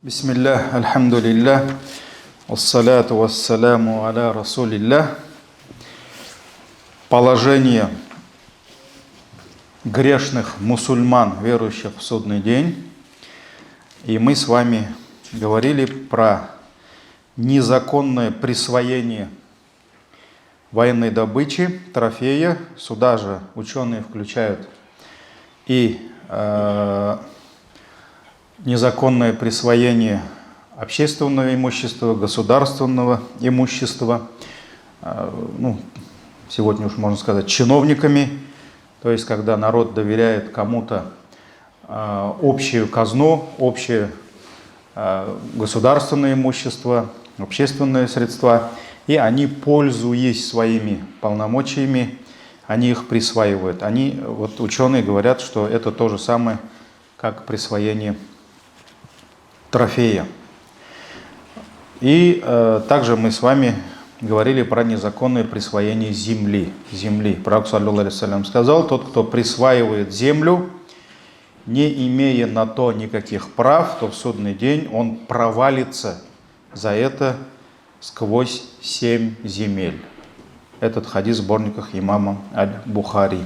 Бисмиллах, альхамдулиллах, вассаляту вассаляму аля расулиллах. Положение грешных мусульман, верующих в судный день. И мы с вами говорили про незаконное присвоение военной добычи, трофея. Сюда же ученые включают и незаконное присвоение общественного имущества, государственного имущества, сегодня уж можно сказать, чиновниками, то есть когда народ доверяет кому-то общую казну, общее государственное имущество, общественные средства, и они, пользуясь своими полномочиями, они их присваивают. Ученые говорят, что это то же самое, как присвоение трофея. И также мы с вами говорили про незаконное присвоение земли. Пророк, саллаллаху алейхи вассалям, сказал: тот, кто присваивает землю, не имея на то никаких прав, то в судный день он провалится за это сквозь 7 земель. Этот хадис в сборниках имама Аль-Бухари.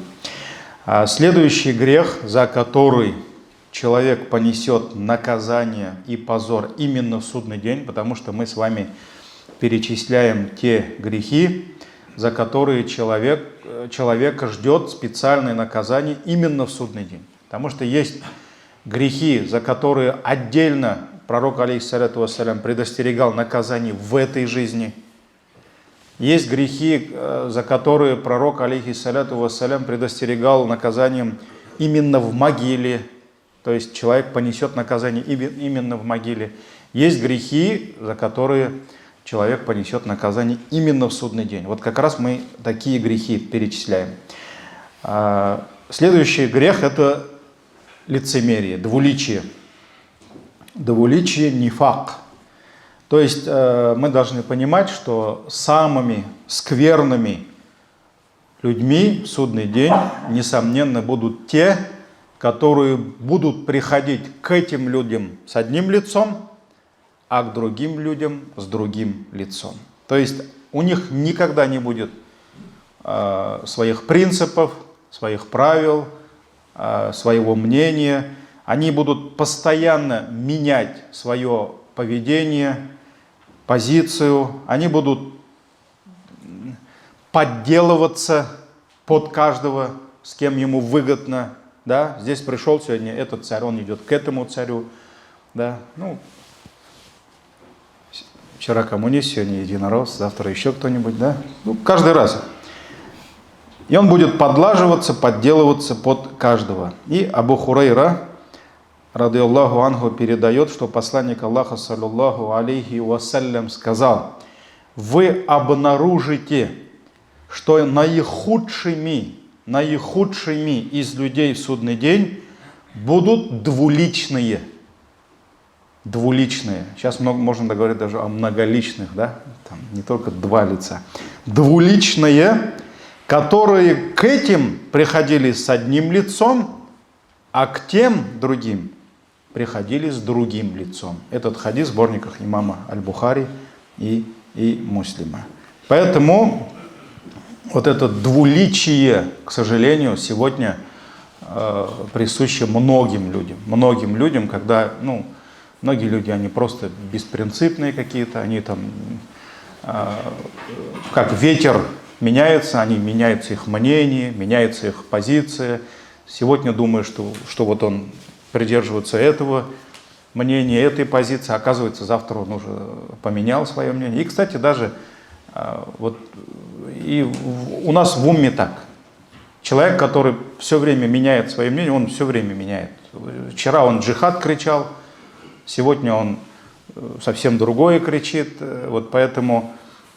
Следующий грех, за который человек понесет наказание и позор именно в судный день, потому что мы с вами перечисляем те грехи, за которые человека ждет специальное наказание именно в судный день. Потому что есть грехи, за которые отдельно пророк, алейхиссаляту вассалям, предостерегал наказание в этой жизни. Есть грехи, за которые пророк, алейхиссаляту вассалям, предостерегал наказанием именно в могиле. То есть человек понесет наказание именно в могиле. Есть грехи, за которые человек понесет наказание именно в судный день. Вот как раз мы такие грехи перечисляем. Следующий грех – это лицемерие, двуличие. Двуличие, нифак. То есть мы должны понимать, что самыми скверными людьми в судный день, несомненно, будут те, которые будут приходить к этим людям с одним лицом, а к другим людям с другим лицом. То есть у них никогда не будет своих принципов, своих правил, своего мнения. Они будут постоянно менять свое поведение, позицию. Они будут подделываться под каждого, с кем ему выгодно. Да, здесь пришел сегодня этот царь, он идет к этому царю. Да, вчера коммунист, сегодня единорос, завтра еще кто-нибудь. Да? Каждый раз. И он будет подлаживаться, подделываться под каждого. И Абу Хурайра, радийаллаху анху, передает, что посланник Аллаха, саллаллаху алейхи вассалям, сказал: вы обнаружите, что наихудшими из людей в судный день будут двуличные. Сейчас можно договорить даже о многоличных, да? Там не только два лица. Двуличные, которые к этим приходили с одним лицом, а к тем другим приходили с другим лицом. Этот хадис в сборниках имама Аль-Бухари и Муслима. Поэтому вот это двуличие, к сожалению, сегодня присуще многим людям, когда, многие люди, они просто беспринципные какие-то, они там, как ветер меняется, меняется их мнение, меняется их позиция. Сегодня думаю, что вот он придерживается этого мнения, этой позиции, оказывается, завтра он уже поменял свое мнение. И, кстати, даже у нас в умме так. Человек, который все время меняет свое мнение, он все время меняет. Вчера он джихад кричал, сегодня он совсем другое кричит. Вот поэтому,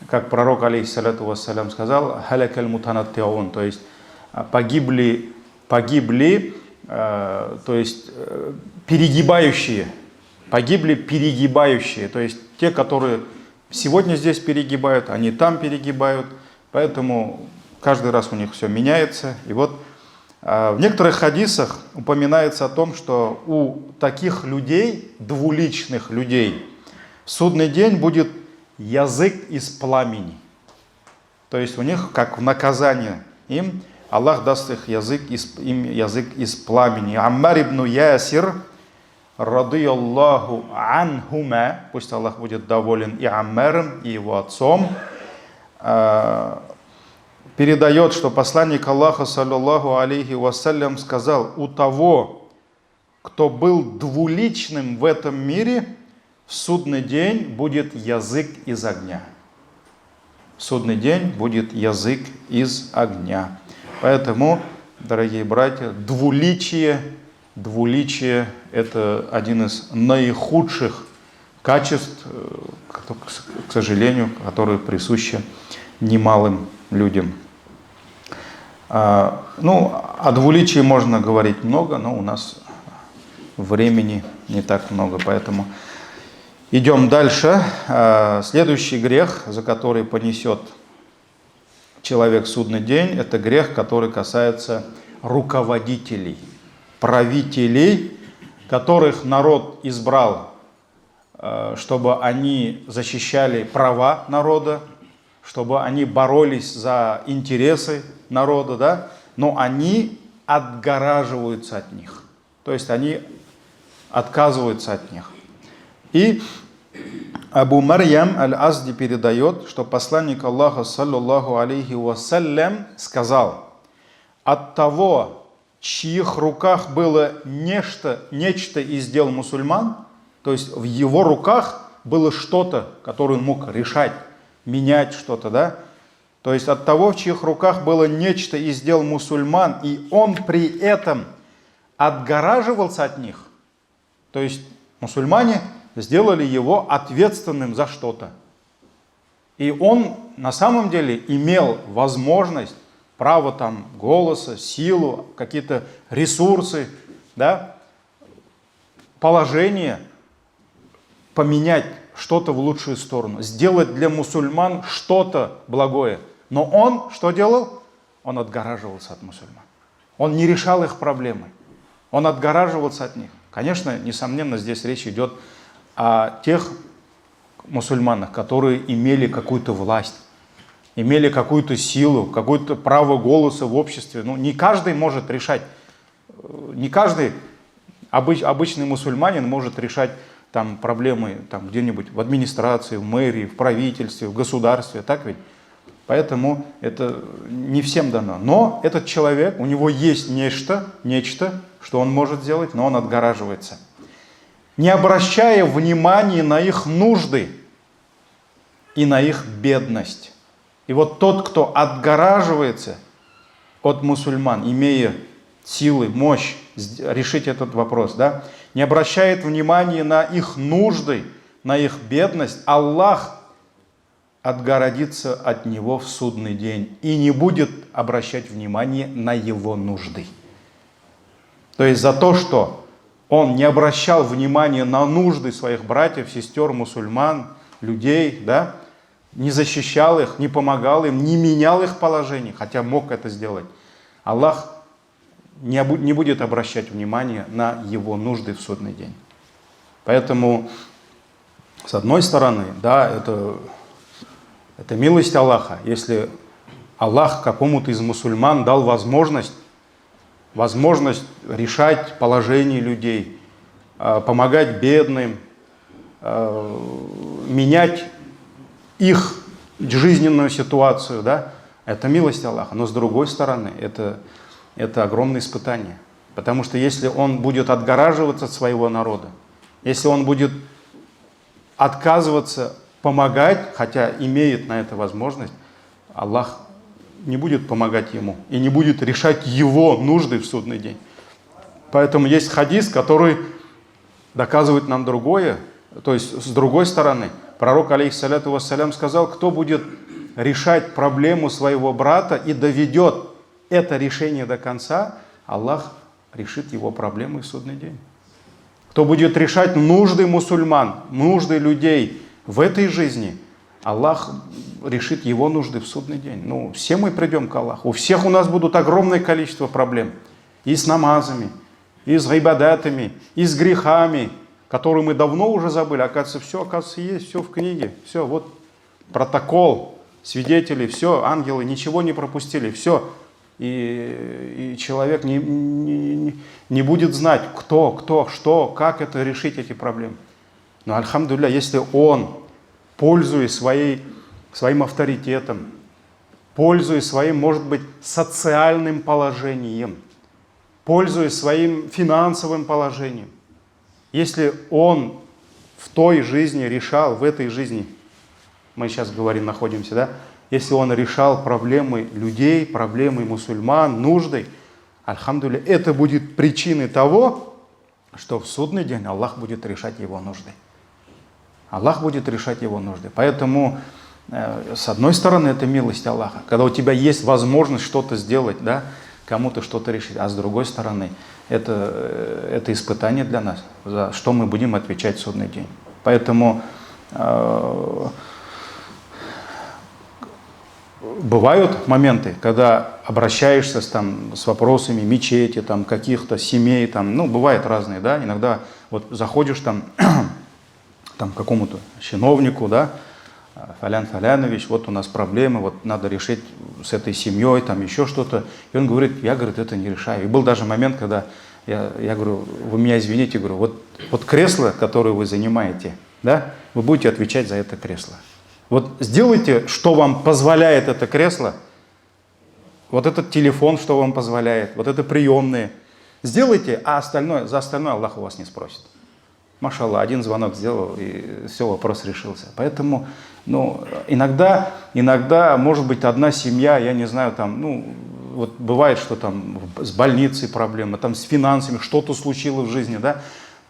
как пророк, алейхиссаляту вассалям, сказал: халякаль мутанаттиун, то есть погибли, то есть перегибающие, то есть те, которые сегодня здесь перегибают, они там перегибают, поэтому каждый раз у них все меняется. И вот В некоторых хадисах упоминается о том, что у таких людей, двуличных людей, в судный день будет язык из пламени. То есть у них, как в наказание им, Аллах даст им язык из пламени. Аммар ибн Ясир, радыяллаху анхума, пусть Аллах будет доволен и Аммаром, и его отцом, передает, что посланник Аллаха, саллаллаху алейхи вассалям, сказал: у того, кто был двуличным в этом мире, в судный день будет язык из огня. В судный день будет язык из огня. Поэтому, дорогие братья, двуличие – это один из наихудших качеств, к сожалению, которые присущи немалым людям. О двуличии можно говорить много, но у нас времени не так много, поэтому идем дальше. Следующий грех, за который понесет человек в судный день, это грех, который касается руководителей, правителей, которых народ избрал, чтобы они защищали права народа, чтобы они боролись за интересы народа, да? Но они отгораживаются от них. То есть они отказываются от них. И Абу Марьям аль-Азди передает, что посланник Аллаха, саллаллаху алейхи вассалям, сказал: от того, в чьих руках было нечто из дел мусульман, то есть в его руках было что-то, которое он мог решать, менять что-то, да? То есть от того, в чьих руках было нечто из дел мусульман, и он при этом отгораживался от них. То есть мусульмане сделали его ответственным за что-то. И он на самом деле имел возможность, право там голоса, силу, какие-то ресурсы, да, положение поменять что-то в лучшую сторону, сделать для мусульман что-то благое. Но он что делал? Он отгораживался от мусульман. Он не решал их проблемы. Он отгораживался от них. Конечно, несомненно, здесь речь идет о тех мусульманах, которые имели какую-то власть, имели какую-то силу, какое-то право голоса в обществе. Ну, не каждый может решать, не каждый обычный мусульманин может решать там проблемы там где-нибудь в администрации, в мэрии, в правительстве, в государстве, так ведь? Поэтому это не всем дано. Но этот человек, у него есть нечто, что он может сделать, но он отгораживается. Не обращая внимания на их нужды и на их бедность. И вот тот, кто отгораживается от мусульман, имея силы, мощь решить этот вопрос, да, не обращает внимания на их нужды, на их бедность, Аллах отгородится от него в судный день и не будет обращать внимание на его нужды. То есть за то, что он не обращал внимания на нужды своих братьев, сестер, мусульман, людей, да, не защищал их, не помогал им, не менял их положение, хотя мог это сделать, Аллах не будет обращать внимания на его нужды в судный день. Поэтому, с одной стороны, да, это милость Аллаха. Если Аллах какому-то из мусульман дал возможность решать положение людей, помогать бедным, менять их жизненную ситуацию, да, это милость Аллаха. Но с другой стороны, это огромное испытание. Потому что если он будет отгораживаться от своего народа, если он будет отказываться помогать, хотя имеет на это возможность, Аллах не будет помогать ему и не будет решать его нужды в судный день. Поэтому есть хадис, который доказывает нам другое. То есть с другой стороны, пророк, алейхиссаляту вассалям, сказал: кто будет решать проблему своего брата и доведет это решение до конца, Аллах решит его проблемы в судный день. Кто будет решать нужды мусульман, нужды людей в этой жизни, Аллах решит его нужды в судный день. Ну, все мы придем к Аллаху. У всех у нас будут огромное количество проблем. и с намазами, и с гайбадатами, и с грехами, которые мы давно уже забыли. Оказывается, есть, все в книге, все, вот протокол, свидетели, все, ангелы ничего не пропустили, все. И человек не будет знать, кто, что, как это решить, эти проблемы. Но, альхамдулилля, если он, пользуясь своим авторитетом, пользуясь своим, может быть, социальным положением, пользуясь своим финансовым положением, если он в той жизни решал, в этой жизни, мы сейчас говорим, находимся, да, если он решал проблемы людей, проблемы мусульман, нужды, альхамдулилля, это будет причиной того, что в судный день Аллах будет решать его нужды. Аллах будет решать его нужды. Поэтому, с одной стороны, это милость Аллаха, когда у тебя есть возможность что-то сделать, да, кому-то что-то решить, а с другой стороны, это испытание для нас, за что мы будем отвечать в судный день. Поэтому бывают моменты, когда обращаешься с вопросами мечети, каких-то семей, бывает разные, да, иногда вот заходишь к какому-то чиновнику, да, Фалян Фалянович, вот у нас проблемы, вот надо решить с этой семьей, еще что-то. И он говорит, я, это не решаю. И был даже момент, когда я говорю, вы меня извините, говорю, вот кресло, которое вы занимаете, да, вы будете отвечать за это кресло. Вот сделайте, что вам позволяет это кресло, вот этот телефон, что вам позволяет, вот это приемные. Сделайте, а за остальное Аллах у вас не спросит. Машаллах, один звонок сделал, и все, вопрос решился. Поэтому, иногда, может быть, одна семья, я не знаю, вот бывает, что с больницей проблемы, с финансами, что-то случилось в жизни, да,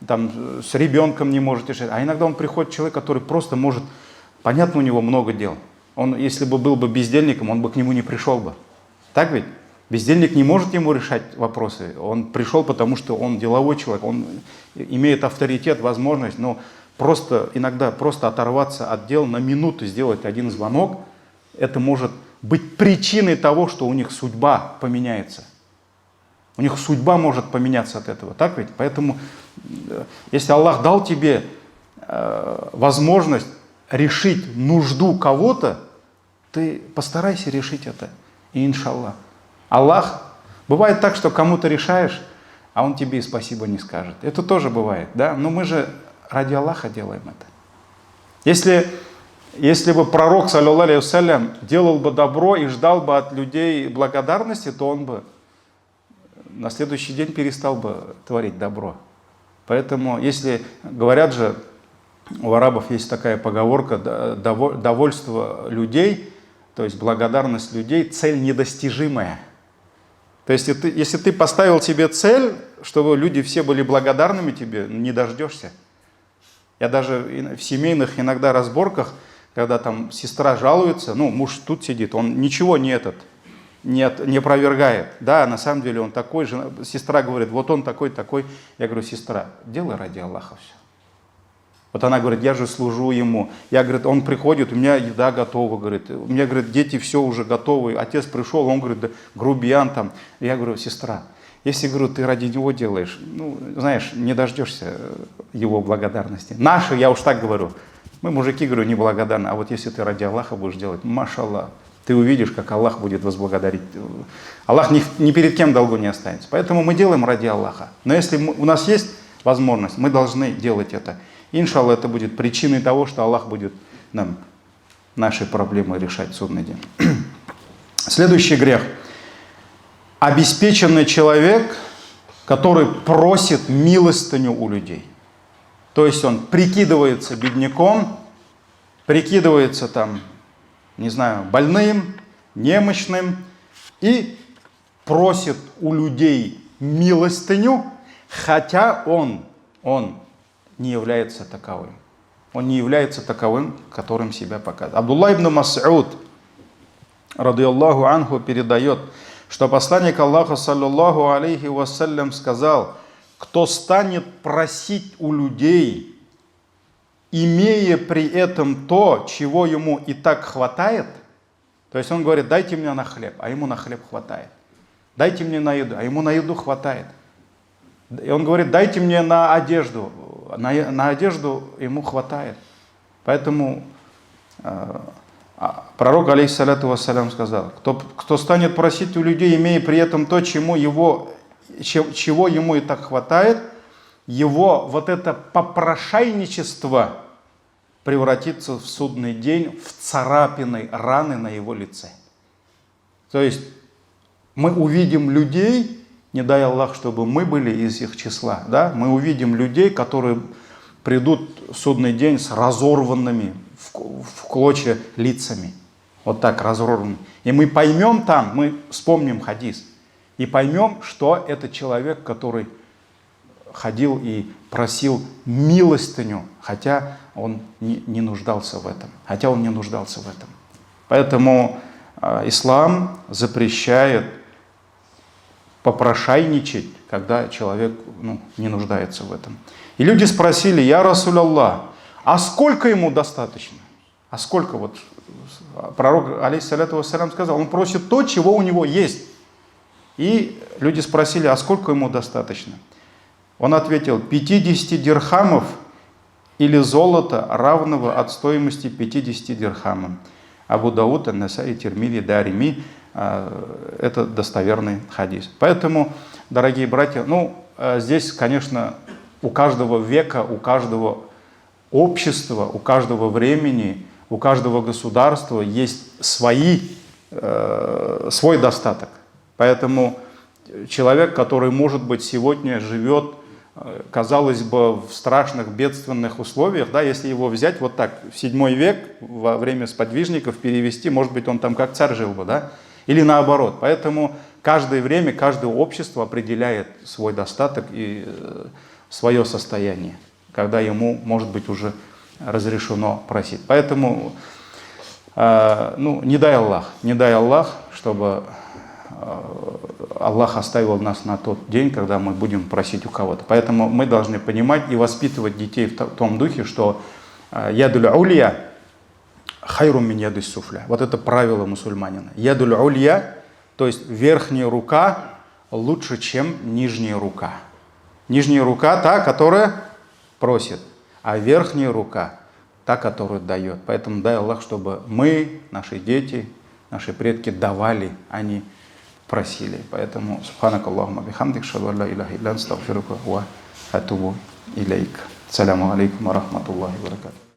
с ребенком не может решить. А иногда он приходит человек, который просто может, понятно, у него много дел. Он, если бы был бы бездельником, он бы к нему не пришел бы. Так ведь? Бездельник не может ему решать вопросы. Он пришел, потому что он деловой человек, он имеет авторитет, возможность, но иногда просто оторваться от дел на минуту, сделать один звонок, это может быть причиной того, что у них судьба поменяется. У них судьба может поменяться от этого. Так ведь? Поэтому, если Аллах дал тебе возможность решить нужду кого-то, ты постарайся решить это. И иншаллах. Аллах, бывает так, что кому-то решаешь, а он тебе и спасибо не скажет. Это тоже бывает, да? Но мы же ради Аллаха делаем это. Если бы пророк, саллаллаху алейхи вассалям, делал бы добро и ждал бы от людей благодарности, то он бы на следующий день перестал бы творить добро. Поэтому, если говорят же, у арабов есть такая поговорка, довольство людей, то есть благодарность людей, цель недостижимая. То есть, если ты поставил себе цель, чтобы люди все были благодарными тебе, не дождешься. Я даже в семейных иногда разборках, когда сестра жалуется, муж тут сидит, он ничего не опровергает. Да, на самом деле он такой же. Сестра говорит, вот он такой. Я говорю, сестра, делай ради Аллаха все. Вот она говорит, я же служу ему. Он приходит, у меня еда готова, говорит. У меня, дети все уже готовы. Отец пришел, он говорит, да, грубиян . Я говорю, сестра, если, ты ради него делаешь, знаешь, не дождешься его благодарности. Наши, я уж так говорю, мы, мужики, неблагодарны. А вот если ты ради Аллаха будешь делать, машаллах, ты увидишь, как Аллах будет возблагодарить. Аллах ни перед кем долгу не останется. Поэтому мы делаем ради Аллаха. Но если у нас есть возможность, мы должны делать это. Иншаллах, это будет причиной того, что Аллах будет нам наши проблемы решать в судный день. Следующий грех. Обеспеченный человек, который просит милостыню у людей. То есть он прикидывается бедняком, прикидывается больным, немощным и просит у людей милостыню, хотя он не является таковым. Он не является таковым, которым себя показывает. Абдуллах ибн Мас'уд, радийаллаху анху, передает, что посланник Аллаха, саллаллаху алейхи вассалям, сказал, кто станет просить у людей, имея при этом то, чего ему и так хватает, то есть он говорит, дайте мне на хлеб, а ему на хлеб хватает. дайте мне на еду, а ему на еду хватает. И он говорит, дайте мне на одежду, на одежду ему хватает. Поэтому пророк, алейхиссаляту вассалям, сказал, кто станет просить у людей, имея при этом то, чего ему и так хватает, его вот это попрошайничество превратится в судный день в царапины, раны на его лице. То есть мы увидим людей, не дай Аллах, чтобы мы были из их числа, да? Мы увидим людей, которые придут в судный день с разорванными в клочья лицами. Вот так разорванными. И мы поймем там, мы вспомним хадис, и поймем, что это человек, который ходил и просил милостыню, хотя он не нуждался в этом. Поэтому ислам запрещает попрошайничать, когда человек не нуждается в этом. И люди спросили, я Расуль Аллах, а сколько ему достаточно? А сколько? Вот пророк, алейхиссаляту вассалям, сказал, он просит то, чего у него есть. И люди спросили, а сколько ему достаточно? Он ответил, 50 дирхамов или золота, равного от стоимости 50 дирхамам. Абу Дауд, Ан-Насаи, Тирмизи, Дарими, это достоверный хадис. Поэтому, дорогие братья, здесь, конечно, у каждого века, у каждого общества, у каждого времени, у каждого государства есть свой достаток. Поэтому человек, который, может быть, сегодня живет, казалось бы, в страшных бедственных условиях, да, если его взять вот так, в 7 век, во время сподвижников перевести, может быть, он там как царь жил бы, да, или наоборот. Поэтому каждое время, каждое общество определяет свой достаток и свое состояние, когда ему, может быть, уже разрешено просить. Поэтому, не дай Аллах, чтобы Аллах оставил нас на тот день, когда мы будем просить у кого-то. Поэтому мы должны понимать и воспитывать детей в том духе, что ядуль улия хайрум мин ядус суфля. Вот это правило мусульманина. Ядуль улия, то есть верхняя рука, лучше, чем нижняя рука. Нижняя рука та, которая просит, а верхняя рука та, которая дает. Поэтому дай Аллах, чтобы мы, наши дети, наши предки давали, а не просили. Поэтому субханак Аллахума бихамдик, шаду ла илляха илля анта, астагфирука ва атубу илейк. Ассаляму алейкум ва рахматуллахи ва баракатух.